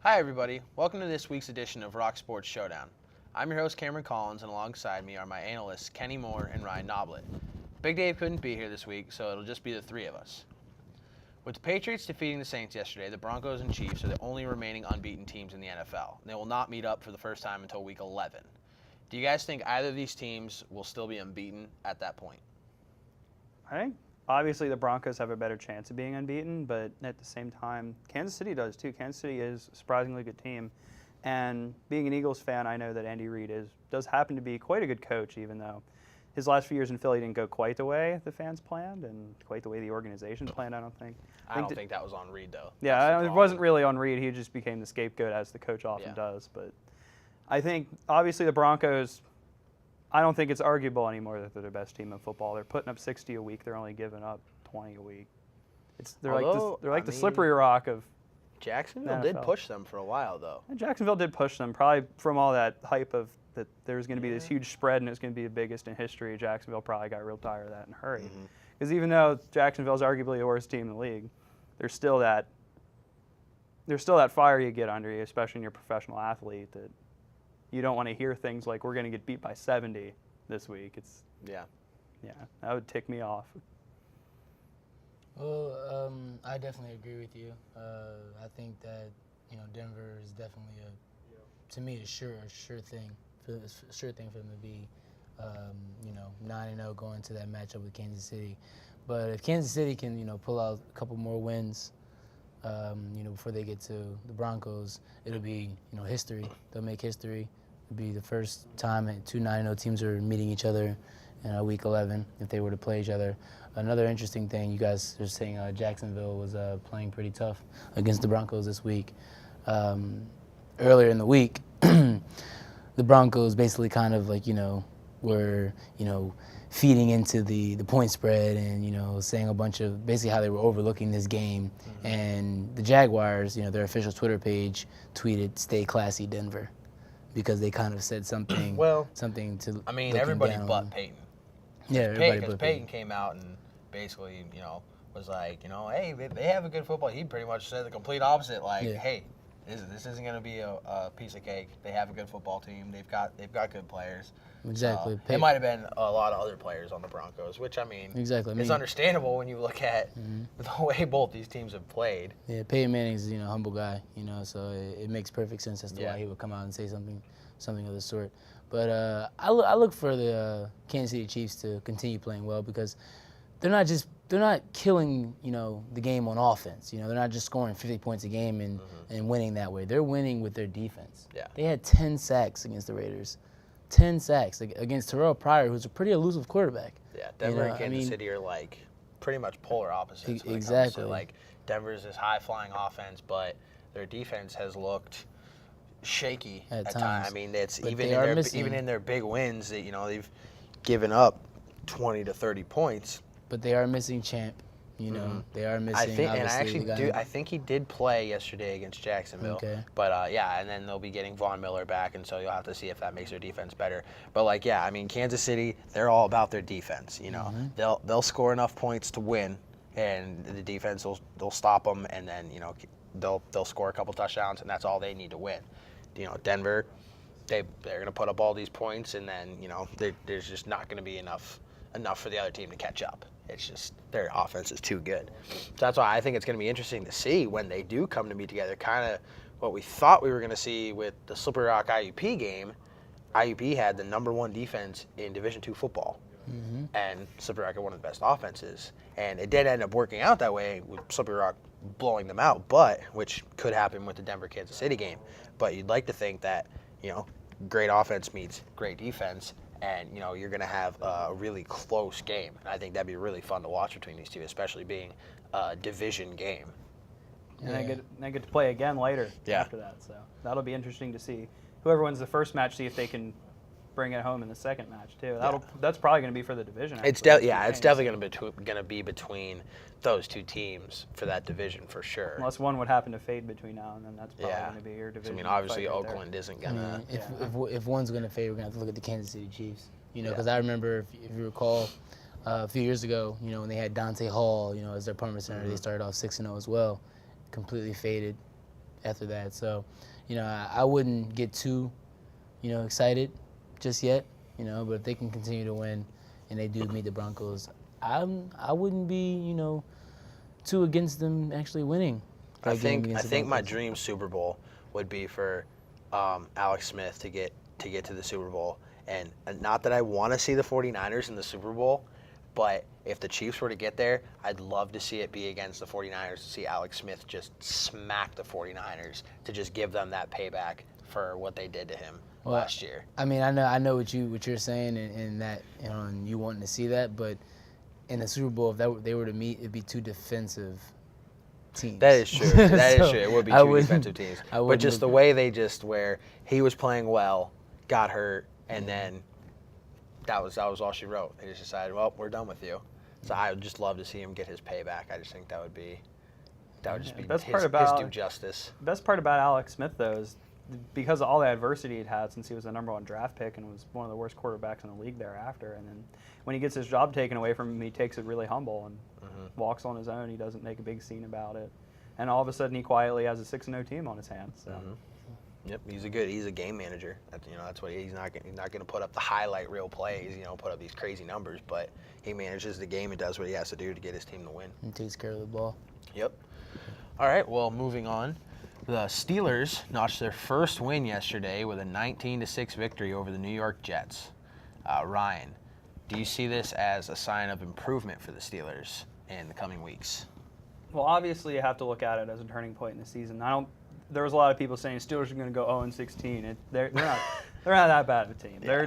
Hi everybody, welcome to this week's edition of Rock Sports Showdown. I'm your host Cameron Collins, and alongside me are my analysts Kenny Moore and Ryan Noblet. Big Dave couldn't be here this week, so it'll just be the three of us. With the Patriots defeating the Saints yesterday, the Broncos and Chiefs are the only remaining unbeaten teams in the NFL. They will not meet up for the first time until week 11. Do you guys think either of these teams will still be unbeaten at that point? I think obviously the Broncos have a better chance of being unbeaten, but at the same time, Kansas City does too. Kansas City is a surprisingly good team. And being an Eagles fan, I know that Andy Reid does happen to be quite a good coach, even though his last few years in Philly didn't go quite the way the fans planned and quite the way the organization planned, I don't think. I don't think that was on Reid, though. Yeah, it wasn't really on Reid. He just became the scapegoat, as the coach often does. But I think, obviously, the Broncos, I don't think it's arguable anymore that they're the best team in football. They're putting up 60 a week. They're only giving up 20 a week. They're like the slippery rock of Jacksonville did push them for a while, though. And Jacksonville did push them, probably from all that hype of that there was going to be this huge spread and it was going to be the biggest in history. Jacksonville probably got real tired of that and hurried. Because even though Jacksonville's arguably the worst team in the league, there's still that fire you get under you, especially when you're a professional athlete, that you don't want to hear things like, we're going to get beat by 70 this week. Yeah, that would tick me off. Well, I definitely agree with you. I think that Denver is definitely to me a sure thing for them to be 9-0 going into that matchup with Kansas City. But if Kansas City can pull out a couple more wins, before they get to the Broncos, it'll be history. They'll make history. It'll be the first time that two 9-0 teams are meeting each other in week 11 if they were to play each other. Another interesting thing, you guys are saying Jacksonville was playing pretty tough against the Broncos this week. Earlier in the week, the Broncos basically kind of were feeding into the point spread and saying a bunch of basically how they were overlooking this game. And the Jaguars, their official Twitter page tweeted, "Stay classy, Denver," because they kind of said something. Something to. I mean, everybody but Peyton. Yeah, everybody but Peyton came out and basically, was like, hey, they have a good football. He pretty much said the complete opposite. Hey, this isn't going to be a piece of cake. They have a good football team. They've got good players. Exactly. It might have been a lot of other players on the Broncos, which is understandable when you look at the way both these teams have played. Yeah, Peyton Manning's a humble guy, so it makes perfect sense as to why he would come out and say something of the sort. But I look for the Kansas City Chiefs to continue playing well because they're not killing the game on offense. They're not just scoring 50 points a game and winning that way. They're winning with their defense. Yeah. They had 10 sacks against the Raiders. 10 sacks against Terrell Pryor, who's a pretty elusive quarterback. Yeah, Denver and Kansas City are pretty much polar opposites. Exactly. Denver's this high-flying offense, but their defense has looked shaky at times. I mean, it's even in their big wins that they've given up 20 to 30 points. But they are missing Champ. They are missing. I think he did play yesterday against Jacksonville. Okay. But and then they'll be getting Von Miller back, and so you'll have to see if that makes their defense better. But Kansas City, they're all about their defense. They'll score enough points to win, and the defense they'll stop them, and then they'll score a couple touchdowns, and that's all they need to win. Denver, they're going to put up all these points, and then there's just not going to be enough for the other team to catch up. It's just their offense is too good. So that's why I think it's going to be interesting to see when they do come to meet together, kind of what we thought we were going to see with the Slippery Rock IUP game. IUP had the #1 defense in Division II football, and Slippery Rock had one of the best offenses. And it did end up working out that way with Slippery Rock blowing them out, which could happen with the Denver-Kansas City game. But you'd like to think that, great offense meets great defense, and you're going to have a really close game. And I think that'd be really fun to watch between these two, especially being a division game. And I get to play again later after that, so that'll be interesting to see. Whoever wins the first match, see if they can bring it home in the second match too. That's probably going to be for the division. It's definitely going to be between those two teams for that division for sure. Unless one would happen to fade between now and then, that's probably going to be your division. So, obviously Oakland isn't going to. If one's going to fade, we're going to have to look at the Kansas City Chiefs. Because I remember, if you recall, a few years ago, when they had Dante Hall, as their punt returner, they started off 6-0 as well, completely faded. after that. So, I wouldn't get too, excited just yet, but if they can continue to win and they do meet the Broncos, I wouldn't be, too against them actually winning. I think my dream Super Bowl would be for Alex Smith to get to the Super Bowl. And not that I want to see the 49ers in the Super Bowl, but if the Chiefs were to get there, I'd love to see it be against the 49ers, to see Alex Smith just smack the 49ers, to just give them that payback for what they did to him last year. I mean, I know what you're saying, and that and you wanting to see that, but in the Super Bowl, if they were to meet, it'd be two defensive teams. That is true. That is true. It would be two defensive teams. But just the way where he was playing well, got hurt, and then that was all she wrote. They just decided, well, we're done with you. So I would just love to see him get his payback. I just think that would just be his due justice. The best part about Alex Smith, though, is because of all the adversity he'd had since he was the #1 draft pick and was one of the worst quarterbacks in the league thereafter. And then when he gets his job taken away from him, he takes it really humble and walks on his own. He doesn't make a big scene about it. And all of a sudden, he quietly has a 6-0 team on his hands. So. Yep, he's a game manager. That's what he's not going to put up the highlight reel plays, put up these crazy numbers, but he manages the game and does what he has to do to get his team to win. And takes care of the ball. Yep. All right, well, moving on. The Steelers notched their first win yesterday with a 19-6 victory over the New York Jets. Ryan, do you see this as a sign of improvement for the Steelers in the coming weeks? Well, obviously, you have to look at it as a turning point in the season. There was a lot of people saying Steelers are going to go 0-16. They're not that bad of a team. Yeah.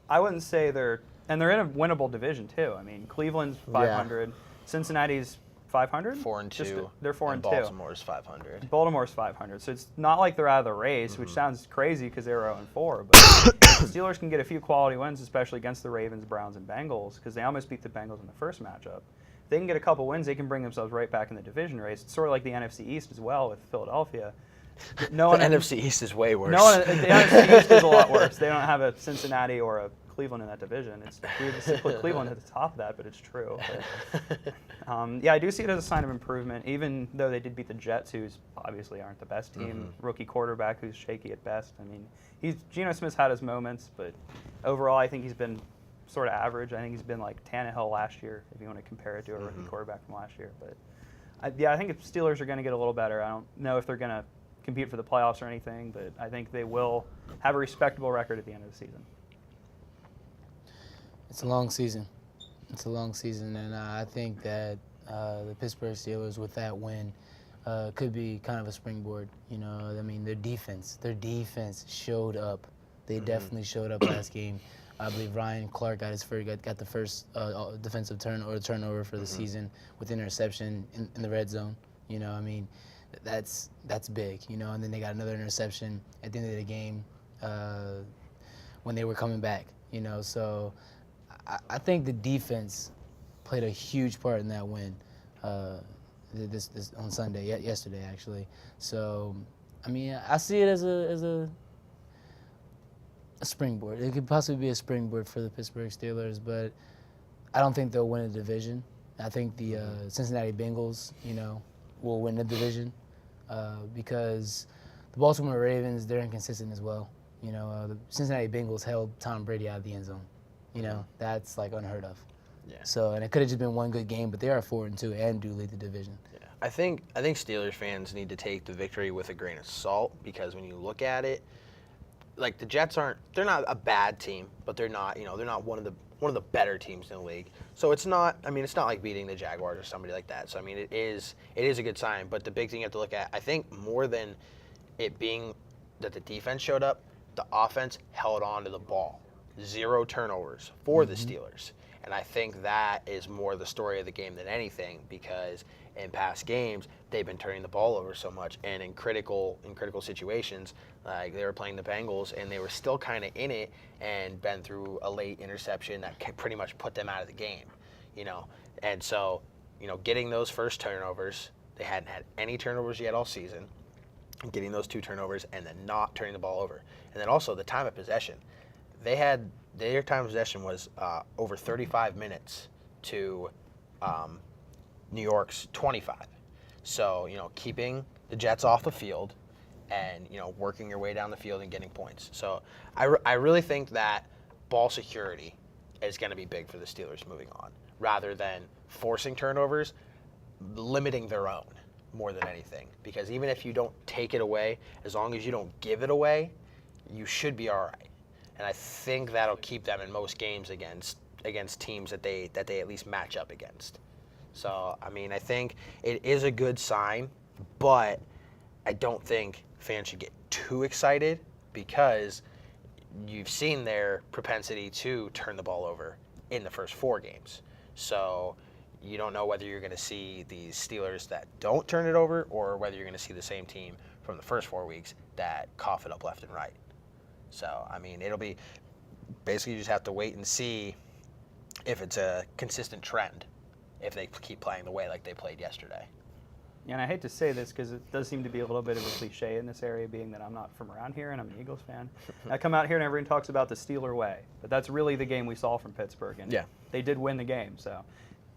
I wouldn't say they're in a winnable division too. I mean, Cleveland's 500, Cincinnati's 500. 4-2. They're 4-2. Baltimore's 500. Baltimore's 500. So it's not like they're out of the race, which sounds crazy because they were 0-4. But the Steelers can get a few quality wins, especially against the Ravens, Browns, and Bengals, because they almost beat the Bengals in the first matchup. If they can get a couple wins, they can bring themselves right back in the division race. It's sort of like the NFC East as well with Philadelphia. The NFC East is way worse. The NFC East is a lot worse. They don't have a Cincinnati or a Cleveland in that division. It's weird to put Cleveland at the top of that, but it's true. But, I do see it as a sign of improvement, even though they did beat the Jets, who obviously aren't the best team. Rookie quarterback who's shaky at best. I mean, Geno Smith's had his moments, but overall, I think he's been sort of average. I think he's been like Tannehill last year, if you want to compare it to a rookie quarterback from last year. But I think if Steelers are going to get a little better. I don't know if they're going to compete for the playoffs or anything, but I think they will have a respectable record at the end of the season. It's a long season. And I think that the Pittsburgh Steelers, with that win, could be kind of a springboard. I mean, their defense showed up. They definitely showed up last game. I believe Ryan Clark got the first defensive turnover for the season with interception in the red zone. I mean, that's big. And then they got another interception at the end of the game when they were coming back. So I think the defense played a huge part in that win this on Sunday, yesterday actually. So, I mean, I see it as a springboard. It could possibly be a springboard for the Pittsburgh Steelers, but I don't think they'll win a division. I think the Cincinnati Bengals, will win the division because the Baltimore Ravens, they're inconsistent as well. The Cincinnati Bengals held Tom Brady out of the end zone. That's like unheard of. Yeah. So, and it could have just been one good game, but they are 4-2 and do lead the division. Yeah. I think Steelers fans need to take the victory with a grain of salt, because when you look at it, like the Jets they're not a bad team, but they're not one of the better teams in the league. So it's not like beating the Jaguars or somebody like that. So I mean, it is a good sign, but the big thing you have to look at, I think, more than it being that the defense showed up, the offense held on to the ball. 0 turnovers for the Steelers. And I think that is more the story of the game than anything, because in past games, they've been turning the ball over so much. And in critical situations, like they were playing the Bengals, and they were still kind of in it, and been through a late interception that pretty much put them out of the game. And so, getting those first turnovers, they hadn't had any turnovers yet all season, getting those 2 turnovers and then not turning the ball over. And then also the time of possession. Their time of possession was over 35 minutes to New York's 25. So, keeping the Jets off the field and, working your way down the field and getting points. So I really think that ball security is going to be big for the Steelers moving on, rather than forcing turnovers, limiting their own more than anything. Because even if you don't take it away, as long as you don't give it away, you should be all right. And I think that'll keep them in most games against teams that they at least match up against. So, I mean, I think it is a good sign, but I don't think fans should get too excited, because you've seen their propensity to turn the ball over in the first 4 games. So you don't know whether you're going to see these Steelers that don't turn it over, or whether you're going to see the same team from the first 4 weeks that cough it up left and right. So, I mean, it'll be basically, you just have to wait and see if it's a consistent trend, if they keep playing the way like they played yesterday. And I hate to say this because it does seem to be a little bit of a cliche in this area, being that I'm not from around here and I'm an Eagles fan. I come out here and everyone talks about the Steeler way, but that's really the game we saw from Pittsburgh, and they did win the game. So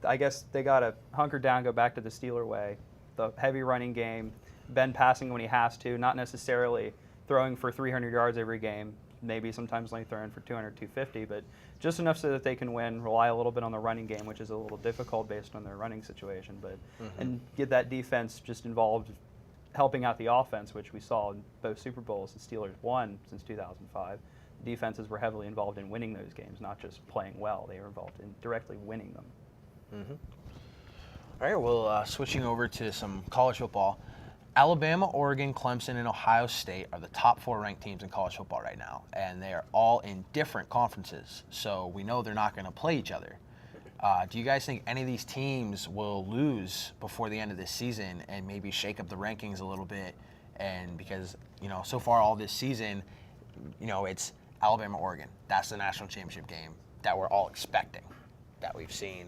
I guess they got to hunker down, go back to the Steeler way, the heavy running game, Ben passing when he has to, not necessarily throwing for 300 yards every game, maybe sometimes only throwing for 200, 250, but just enough so that they can win, rely a little bit on the running game, which is a little difficult based on their running situation, but and get that defense just involved, helping out the offense, which we saw in both Super Bowls the Steelers won since 2005. The defenses were heavily involved in winning those games, not just playing well. They were involved in directly winning them. All right, well, switching over to some college football. Alabama, Oregon, Clemson, and Ohio State are the top 4 ranked teams in college football right now, and they are all in different conferences, so we know they're not going to play each other. Do you guys think any of these teams will lose before the end of this season and maybe shake up the rankings a little bit? And because, so far all this season, it's Alabama, Oregon. That's the national championship game that we're all expecting, that we've seen,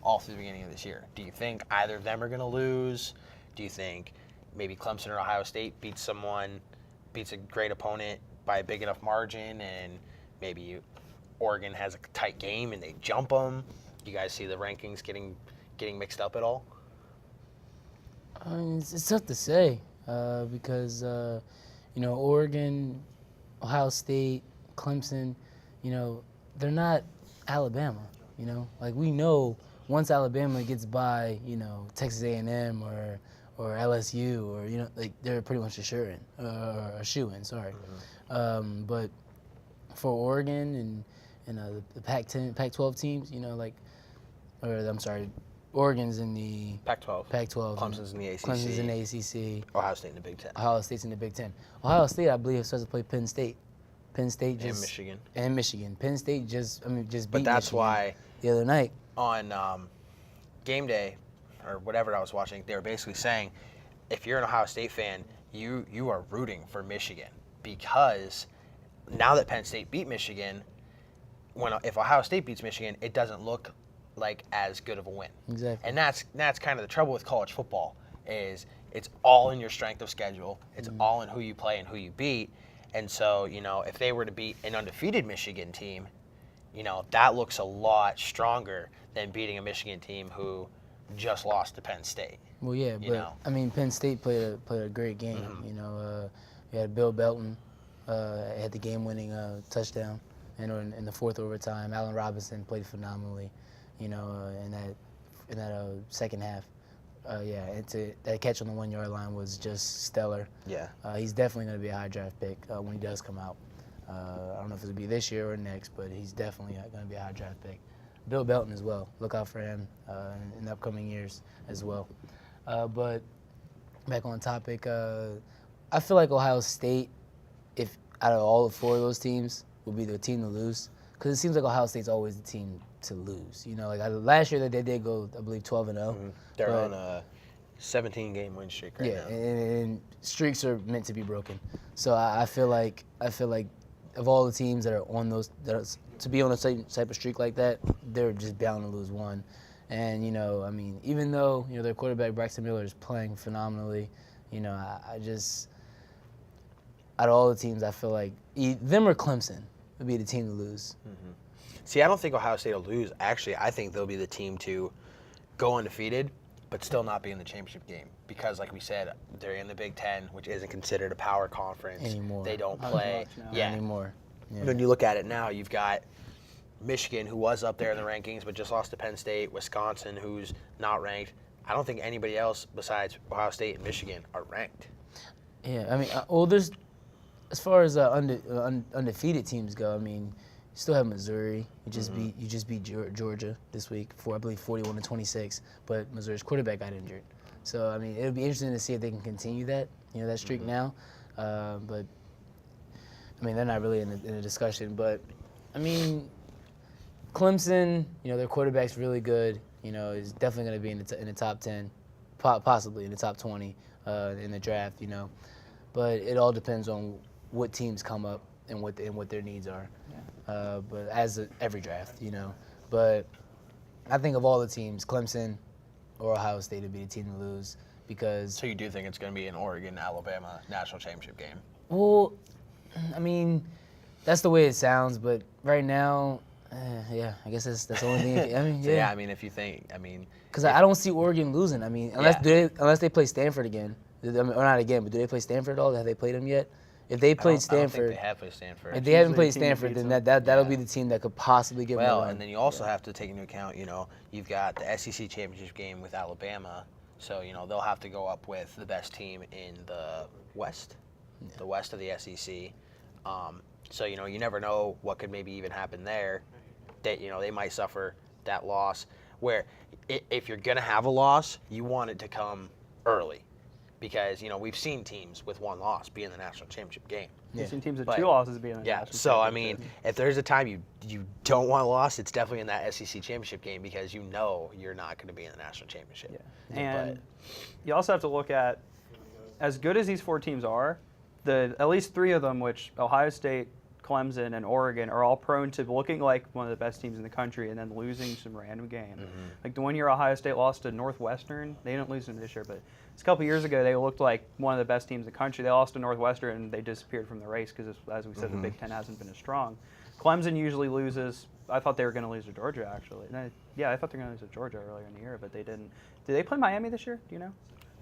all through the beginning of this year. Do you think either of them are going to lose? Do you think maybe Clemson or Ohio State beats a great opponent by a big enough margin, and maybe Oregon has a tight game and they jump them? Do you guys see the rankings getting mixed up at all? It's tough to say because, Oregon, Ohio State, Clemson, they're not Alabama, Like, we know once Alabama gets by, Texas A&M or LSU, or they're pretty much a shoe-in. Sorry, but for Oregon and the Pac-12 teams, Oregon's in the Pac-12. Clemson's in the ACC. Clemson's in the ACC. Ohio State in the Big Ten. Ohio State's in the Big Ten. Ohio State, I believe, starts to play Penn State. And Michigan. And Michigan. Penn State just beat But that's Michigan why the other night on game day, or whatever I was watching, they were basically saying, if you're an Ohio State fan, you are rooting for Michigan, because now that Penn State beat Michigan, if Ohio State beats Michigan, it doesn't look like as good of a win. Exactly. And that's kind of the trouble with college football, is it's all in your strength of schedule. It's all in who you play and who you beat. And so, if they were to beat an undefeated Michigan team, that looks a lot stronger than beating a Michigan team who just lost to Penn State. Well, yeah, but Penn State played a great game. We had Bill Belton had the game-winning touchdown, and in the 4th overtime, Allen Robinson played phenomenally. In that second half. That catch on the 1-yard line was just stellar. Yeah. He's definitely going to be a high draft pick when he does come out. I don't know if it'll be this year or next, but he's definitely going to be a high draft pick. Bill Belton as well. Look out for him in the upcoming years as well. But back on topic, I feel like Ohio State, if out of all 4 of those teams, will be the team to lose, because it seems like Ohio State's always the team to lose. Last year they did go, I believe, 12-0. They're on a 17-game win streak right now. And streaks are meant to be broken. So I feel like of all the teams that are on those, to be on a type of streak like that, they're just bound to lose one. And even though their quarterback Braxton Miller is playing phenomenally, I just, out of all the teams, I feel like them or Clemson would be the team to lose. See, I don't think Ohio State will lose. Actually, I think they'll be the team to go undefeated but still not be in the championship game because, like we said, they're in the Big Ten, which isn't considered a power conference Anymore. They don't Not as play. much now. Yeah. Anymore. Yeah. When you look at it now, you've got Michigan, who was up there in the rankings but just lost to Penn State. Wisconsin, who's not ranked. I don't think anybody else besides Ohio State and Michigan are ranked. Yeah, I mean, well, there's as far as undefeated teams go. I mean, you still have Missouri. You just beat Georgia this week for I believe 41-26, but Missouri's quarterback got injured. So I mean, it'll be interesting to see if they can continue that that streak now. But I mean, they're not really in a discussion. But I mean, Clemson, their quarterback's really good. Is definitely going to be in the top 10, possibly in the top 20 in the draft. But it all depends on what teams come up and what their needs are. Yeah. But every draft, But I think of all the teams, Clemson or Ohio State would be the team to lose because. So you do think it's going to be an Oregon-Alabama national championship game? Well, I mean, that's the way it sounds. But right now. Yeah, I guess that's the only thing. I mean, So, yeah. I mean, if you think, because I don't see Oregon losing. I mean, unless they play Stanford again, or not again, but do they play Stanford at all? Have they played them yet? If they played Stanford, I don't think they have played Stanford. If they haven't Usually played the team that Stanford, beats then them. that'll be the team that could possibly give them a run. And then you also have to take into account, you've got the SEC championship game with Alabama, so they'll have to go up with the best team in the West, the West of the SEC. So you never know what could maybe even happen there. That they might suffer that loss. Where if you're gonna have a loss, you want it to come early, because we've seen teams with one loss be in the national championship game. We've seen teams with But- 2 losses be in the Yeah. national So championship. if there's a time you don't want a loss, it's definitely in that SEC championship game because you're not going to be in the national championship. Yeah. And you also have to look at, as good as these 4 teams are, at least 3 of them, which Ohio State, Clemson, and Oregon, are all prone to looking like one of the best teams in the country and then losing some random game. Like the one year Ohio State lost to Northwestern, they didn't lose them this year, but a couple years ago they looked like one of the best teams in the country. They lost to Northwestern and they disappeared from the race because, as we said, the Big Ten hasn't been as strong. Clemson usually loses. I thought they were going to lose to Georgia, actually. I thought they were going to lose to Georgia earlier in the year, but they didn't. Did they play Miami this year? Do you know?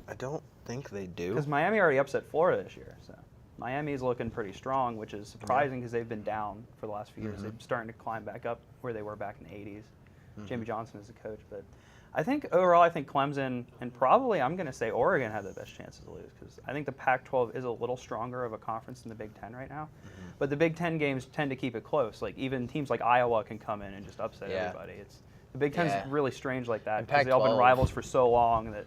I don't think they do. Because Miami already upset Florida this year, so Miami's looking pretty strong, which is surprising because they've been down for the last few years. They're starting to climb back up where they were back in the 80s. Jimmy Johnson is the coach, but I think overall, I think Clemson and probably I'm going to say Oregon have the best chances to lose because I think the Pac-12 is a little stronger of a conference than the Big Ten right now. But the Big Ten games tend to keep it close. Like even teams like Iowa can come in and just upset everybody. The Big Ten's really strange like that because they've all been rivals for so long that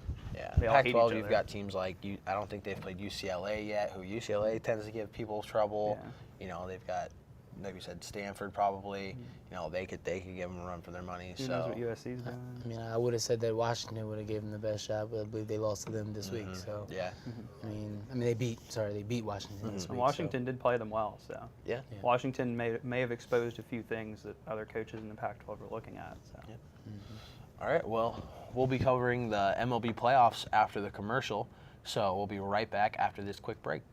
they all hate each Pac-12, other. you've got teams like I don't think they've played UCLA yet, who UCLA tends to give people trouble. They've got, like you said, Stanford probably. They could give them a run for their money. Who knows what USC's doing? I mean, I would have said that Washington would have given them the best shot, but I believe they lost to them this week. So I mean, they beat Washington this week. And Washington did play them well, so Yeah. Washington may have exposed a few things that other coaches in the Pac-12 were looking at. So. All right, well, we'll be covering the MLB playoffs after the commercial, so we'll be right back after this quick break.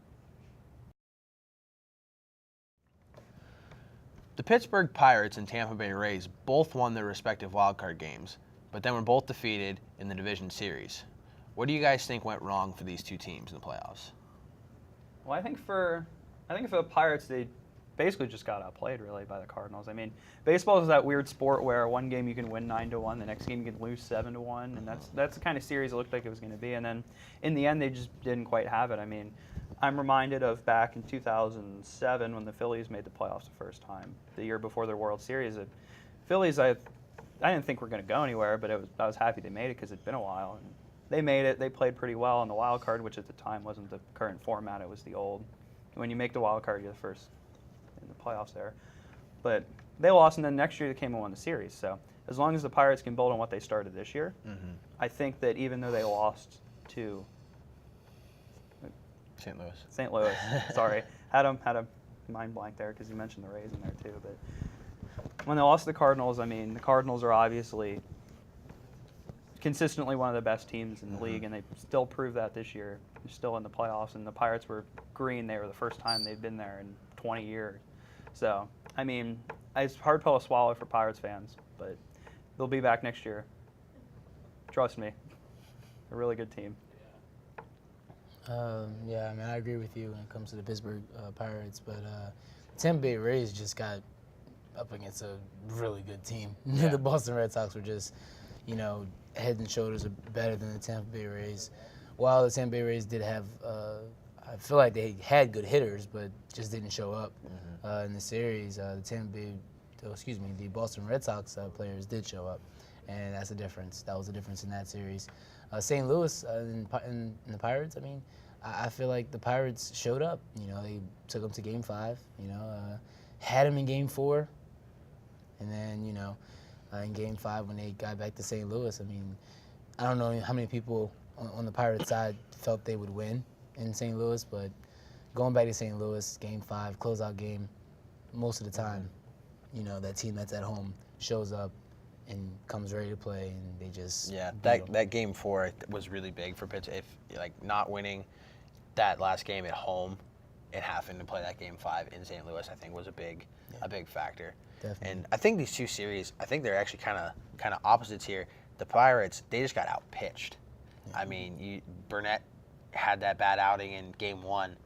The Pittsburgh Pirates and Tampa Bay Rays both won their respective wildcard games, but then were both defeated in the division series. What do you guys think went wrong for these two teams in the playoffs? Well, I think for the Pirates, they basically just got outplayed really by the Cardinals. I mean, baseball is that weird sport where one game you can win 9-1, the next game you can lose 7-1, and that's the kind of series it looked like it was going to be. And then in the end, they just didn't quite have it. I mean, I'm reminded of back in 2007 when the Phillies made the playoffs the first time, the year before their World Series. The Phillies, I didn't think were going to go anywhere, but I was happy they made it because it'd been a while. And they made it. They played pretty well on the wild card, which at the time wasn't the current format. It was the old. When you make the wild card, you're the first in the playoffs there. But they lost, and then next year they came and won the series. So as long as the Pirates can build on what they started this year, I think that even though they lost to St. Louis, sorry, had a mind blank there because you mentioned the Rays in there too. But when they lost to the Cardinals, I mean, the Cardinals are obviously consistently one of the best teams in the league, and they still prove that this year. They're still in the playoffs, and the Pirates were green. They were the first time they'd been there in 20 years. So, I mean, it's a hard pill to swallow for Pirates fans, but they'll be back next year. Trust me. A really good team. Yeah, I mean, I agree with you when it comes to the Pittsburgh Pirates, but Tampa Bay Rays just got up against a really good team. Yeah. The Boston Red Sox were just, head and shoulders better than the Tampa Bay Rays. While the Tampa Bay Rays did have, I feel like they had good hitters, but just didn't show up in the series. The Boston Red Sox players did show up, and that's the difference. That was the difference in that series. St. Louis in the Pirates, I mean, I feel like the Pirates showed up. They took them to Game 5, had them in Game 4, and then, in Game 5 when they got back to St. Louis, I mean, I don't know how many people on the Pirates side felt they would win in St. Louis, but going back to St. Louis, Game 5, closeout game, most of the time, that team that's at home shows up and comes ready to play, and they just that Game 4 was really big for Pittsburgh. If not winning that last game at home and having to play that Game 5 in St. Louis, I think was a big factor. Definitely. And I think these two series, I think they're actually kind of opposites here. The Pirates, they just got outpitched. I mean, Burnett had that bad outing in Game 1,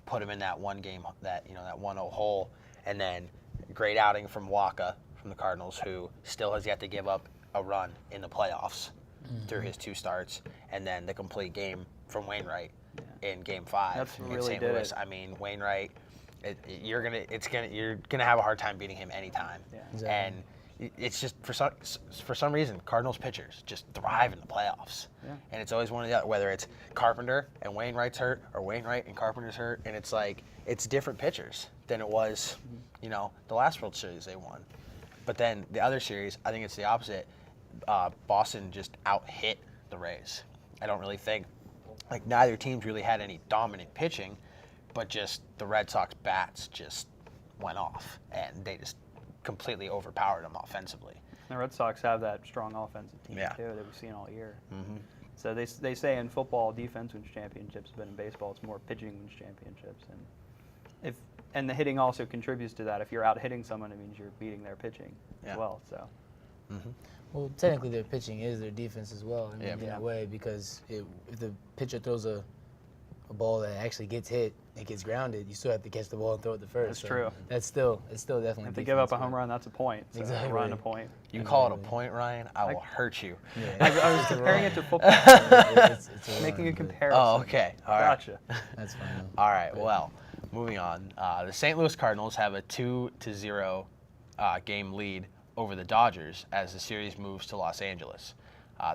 put him in that one game, that 1-0 hole, and then great outing from Waka from the Cardinals, who still has yet to give up a run in the playoffs through his 2 starts, and then the complete game from Wainwright in Game 5 That's in really St. did Louis. it. I mean, Wainwright, you're gonna have a hard time beating him anytime. Yeah. Exactly. And it's just for some reason Cardinals pitchers just thrive in the playoffs. Yeah. And it's always one of the other, whether it's Carpenter and Wainwright's hurt or Wainwright and Carpenter's hurt, and it's like it's different pitchers than it was, the last World Series they won. But then the other series, I think it's the opposite. Boston just out-hit the Rays. I don't really think, neither team's really had any dominant pitching, but just the Red Sox bats just went off, and they just completely overpowered them offensively. The Red Sox have that strong offensive team, too, that we've seen all year. So they say in football, defense wins championships, but in baseball, it's more pitching wins championships. And the hitting also contributes to that. If you're out hitting someone, it means you're beating their pitching as well. So. Well, technically, their pitching is their defense as well, in a way, because if the pitcher throws a ball that actually gets hit, it gets grounded, you still have to catch the ball and throw it to first. That's true. It's still definitely. If they give up a home run, that's a point. So Exactly. A run, a point. You call it a point, Ryan, I will hurt you. I was comparing it to football. It's Making a run, but comparison. Oh, okay. All right. Gotcha. That's fine. All right, well, moving on. The St. Louis Cardinals have a 2-0 game lead over the Dodgers as the series moves to Los Angeles.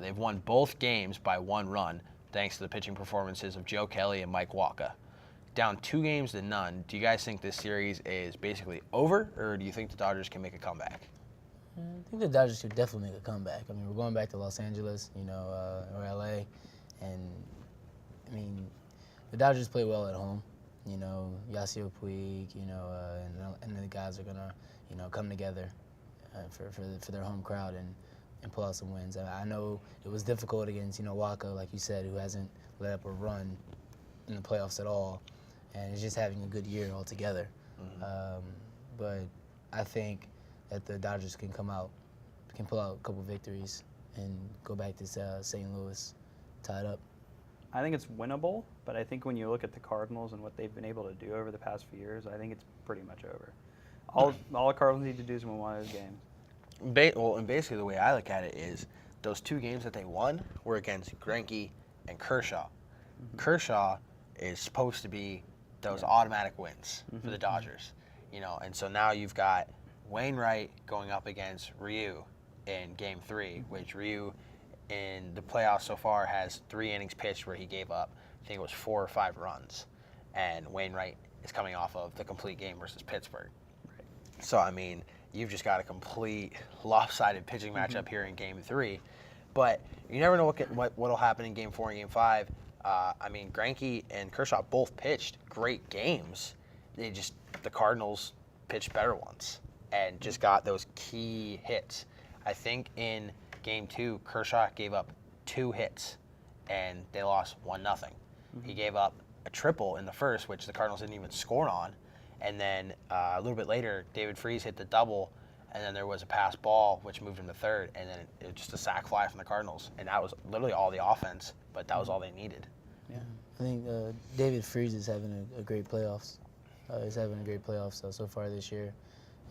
They've won both games by 1 run, thanks to the pitching performances of Joe Kelly and Mike Waka. Down 2 games to none, do you guys think this series is basically over, or do you think the Dodgers can make a comeback? I think the Dodgers could definitely make a comeback. I mean, we're going back to Los Angeles, or LA, and I mean, the Dodgers play well at home. Yasiel Puig, and the guys are gonna, come together for their home crowd and pull out some wins. I know it was difficult against, Waka, like you said, who hasn't let up a run in the playoffs at all, and is just having a good year altogether. But I think that the Dodgers can pull out a couple victories and go back to St. Louis tied up. I think it's winnable, but I think when you look at the Cardinals and what they've been able to do over the past few years, I think it's pretty much over. All the Cardinals need to do is win one of those games. And basically the way I look at it is those 2 games that they won were against Greinke and Kershaw. Kershaw is supposed to be those automatic wins for the Dodgers, and so now you've got Wainwright going up against Ryu in Game 3, which Ryu in the playoffs so far has 3 innings pitched where he gave up, I think it was 4 or 5 runs, and Wainwright is coming off of the complete game versus Pittsburgh. So, I mean, you've just got a complete lopsided pitching matchup here in Game 3. But you never know what'll happen in Game 4 and Game 5. I mean, Greinke and Kershaw both pitched great games. The Cardinals pitched better ones and just got those key hits. I think in Game 2, Kershaw gave up 2 hits, and they lost 1-0. He gave up a triple in the first, which the Cardinals didn't even score on. And then a little bit later, David Freese hit the double, and then there was a pass ball, which moved him to third, and then it was just a sac fly from the Cardinals. And that was literally all the offense but that was all they needed. Yeah. I think David Freese is having a great playoffs. He's having a great playoffs so far this year,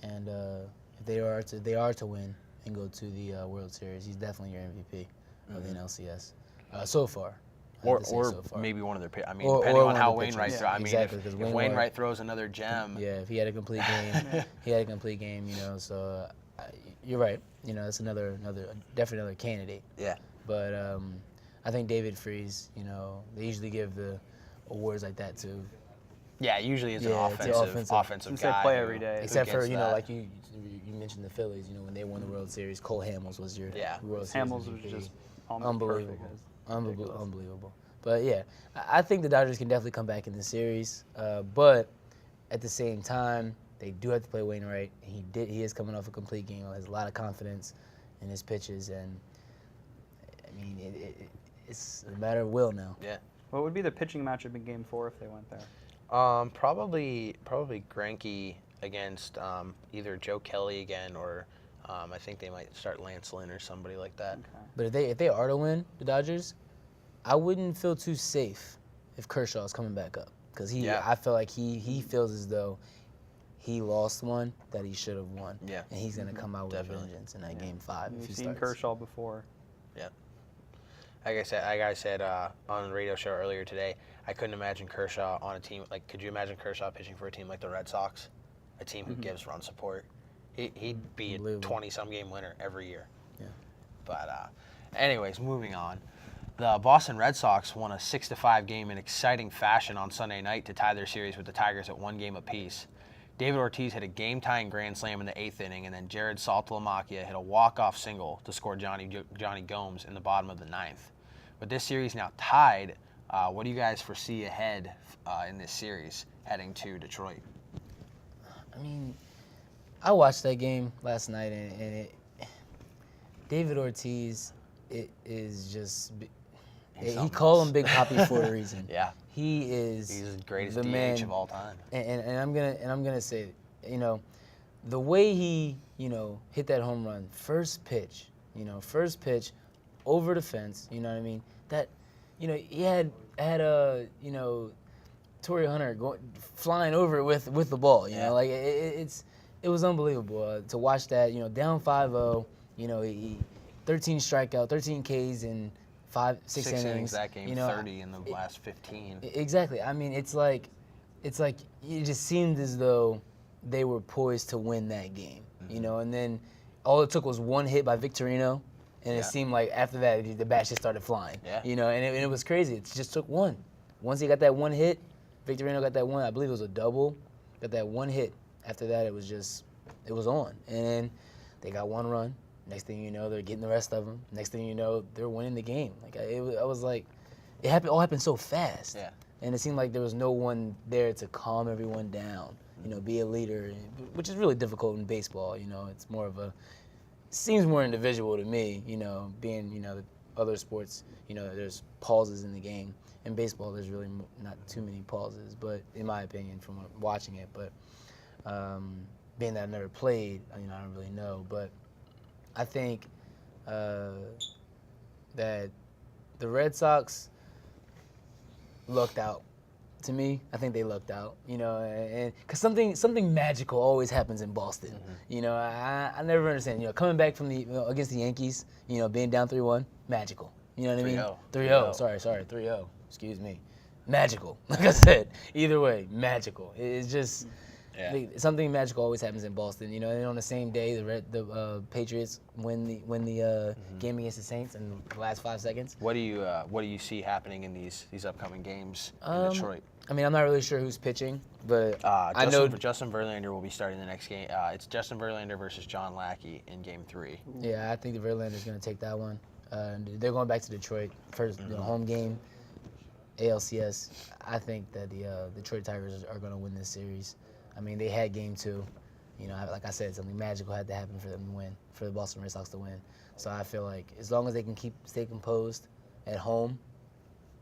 and if they are to win and go to the World Series, he's definitely your MVP of the NLCS so far. Or So far. maybe one of their, I mean, Or depending one on of how the Wainwright pitchers. throws. I mean, Exactly, if 'cause Wainwright throws another gem. Yeah, if he had a complete game, So you're right. That's definitely another candidate. Yeah. But I think David Freese. They usually give the awards like that to. Yeah, usually it's an offensive Since guy. they play every day. Except for gets that. like you mentioned the Phillies. When they won the World Series, Cole Hamels was your World Series Hamels was MVP. just almost Unbelievable. perfect. Unbelievable. But yeah, I think the Dodgers can definitely come back in the series. But at the same time, they do have to play Wainwright. He is coming off a complete game. He has a lot of confidence in his pitches, and I mean, it's a matter of will now. Yeah. What would be the pitching matchup in Game 4 if they went there? Probably Greinke against either Joe Kelly again, or I think they might start Lance Lynn or somebody like that. Okay. But if they are to win, the Dodgers, I wouldn't feel too safe if Kershaw is coming back up, because I feel like he feels as though he lost one that he should have won. Yeah. And he's gonna come out with Definitely. vengeance in that Game 5 if We've he seen starts. Kershaw before. Yeah. Like I said on the radio show earlier today, I couldn't imagine Kershaw on a team like. Could you imagine Kershaw pitching for a team like the Red Sox, a team who gives run support? He'd be a Unbelievable. 20-some game winner every year. Yeah. But anyways, moving on. The Boston Red Sox won a 6-5 game in exciting fashion on Sunday night to tie their series with the Tigers at 1 game apiece. David Ortiz hit a game-tying grand slam in the 8th inning, and then Jared Saltalamacchia hit a walk-off single to score Johnny Gomes in the bottom of the 9th. With this series now tied, what do you guys foresee ahead in this series heading to Detroit? I mean, I watched that game last night, and David Ortiz, it is just. He called him Big Papi for a reason. Yeah. He's the greatest the DH man, of all time. And I'm gonna say, the way he hit that home run, first pitch, over the fence. You know what I mean? That, he had Torrey Hunter flying over it with the ball. You know, like it was unbelievable to watch that. Down 5-0. 13 strikeout, 13 Ks in 6 innings. That game, 30 in the last 15. Exactly. I mean, it's like it just seemed as though they were poised to win that game. And then all it took was one hit by Victorino, and it seemed like after that the bat just started flying. Yeah. And it was crazy. It just took one. Once he got that one hit, Victorino got that one. I believe it was a double. Got that one hit. After that, it was on. And then they got one run. Next thing you know, they're getting the rest of them. Next thing you know, they're winning the game. I was like, all happened so fast. Yeah. And it seemed like there was no one there to calm everyone down. Be a leader, which is really difficult in baseball. It's more of seems more individual to me. Being the other sports, there's pauses in the game. In baseball, there's really not too many pauses, but in my opinion, from watching it. But being that I've never played, I don't really know. But I think that the Red Sox lucked out. To me, I think they lucked out, and because something magical always happens in Boston. I never understand. Coming back from against the Yankees, being down 3-1, magical. You know what I mean? 3-0. Sorry, 3-0. Excuse me. Magical. Like I said, either way, magical. It's just something magical always happens in Boston. And on the same day, the Patriots win the game against the Saints in the last 5 seconds. What do you see happening in these upcoming games in Detroit? I mean, I'm not really sure who's pitching, but I know Justin Verlander will be starting the next game. It's Justin Verlander versus John Lackey in Game 3. Yeah, I think the Verlander's going to take that one. They're going back to Detroit first, home game, ALCS. I think that the Detroit Tigers are going to win this series. I mean, they had Game 2. Like I said, something magical had to happen for them to win, for the Boston Red Sox to win. So I feel like as long as they can stay composed at home,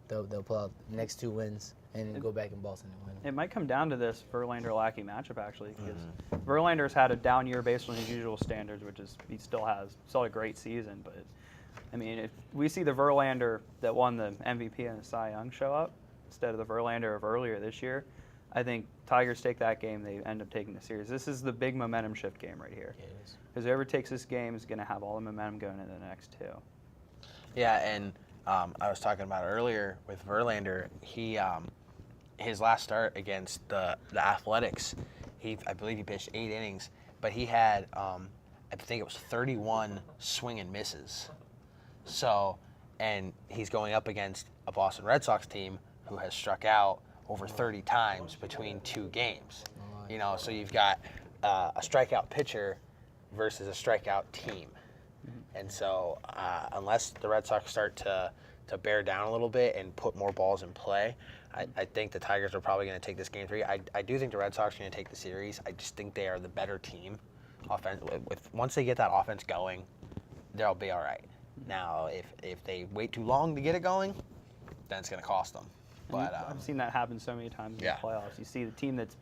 they'll pull out the next 2 wins and go back in Boston and win. It might come down to this Verlander-Lackey matchup, actually, because Verlander's had a down year based on his usual standards, which is he still had a great season, but I mean, if we see the Verlander that won the MVP and the Cy Young show up instead of the Verlander of earlier this year, I think Tigers take that game, they end up taking the series. This is the big momentum shift game right here. Because whoever takes this game is going to have all the momentum going into the next two. Yeah, and I was talking about earlier with Verlander. He his last start against the Athletics, I believe he pitched 8 innings, but he had I think it was 31 swing and misses. So, and he's going up against a Boston Red Sox team who has struck out over 30 times between 2 games. You know, so you've got a strikeout pitcher versus a strikeout team. And so unless the Red Sox start to bear down a little bit and put more balls in play, I think the Tigers are probably going to take this game 3. I do think the Red Sox are going to take the series. I just think they are the better team. Once they get that offense going, they'll be all right. Now, if they wait too long to get it going, then it's going to cost them. But I've seen that happen so many times in yeah. the playoffs. You see the team that's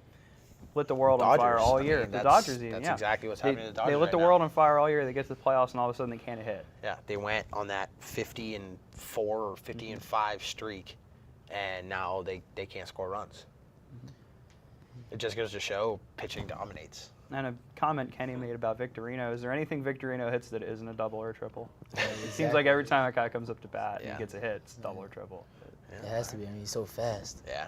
lit the world on Dodgers, fire all year. I mean, the Dodgers even, That's exactly what's happening to the Dodgers They lit the right world now. on fire all year. They get to the playoffs, and all of a sudden they can't hit. Yeah, they went on that 50-4 or 50-5 streak, and now they can't score runs. It just goes to show pitching dominates. And a comment Kenny made about Victorino. Is there anything Victorino hits that isn't a double or a triple? It seems like every time that guy comes up to bat and he gets a hit, it's double or triple. It has to be. I mean, he's so fast. Yeah.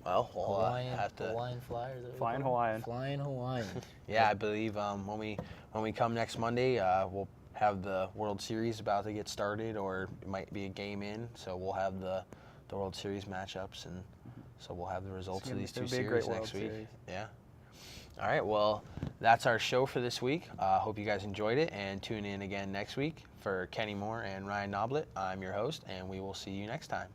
Well, we'll have to. Hawaiian Flyers. Flying Hawaiian. Flying Hawaiian. Yeah, I believe when we come next Monday, we'll have the World Series about to get started, or it might be a game in. So we'll have the World Series matchups, and so we'll have the results of these 2 series next week. Yeah. All right. Well, that's our show for this week. Hope you guys enjoyed it, and tune in again next week. For Kenny Moore and Ryan Noblet, I'm your host, and we will see you next time.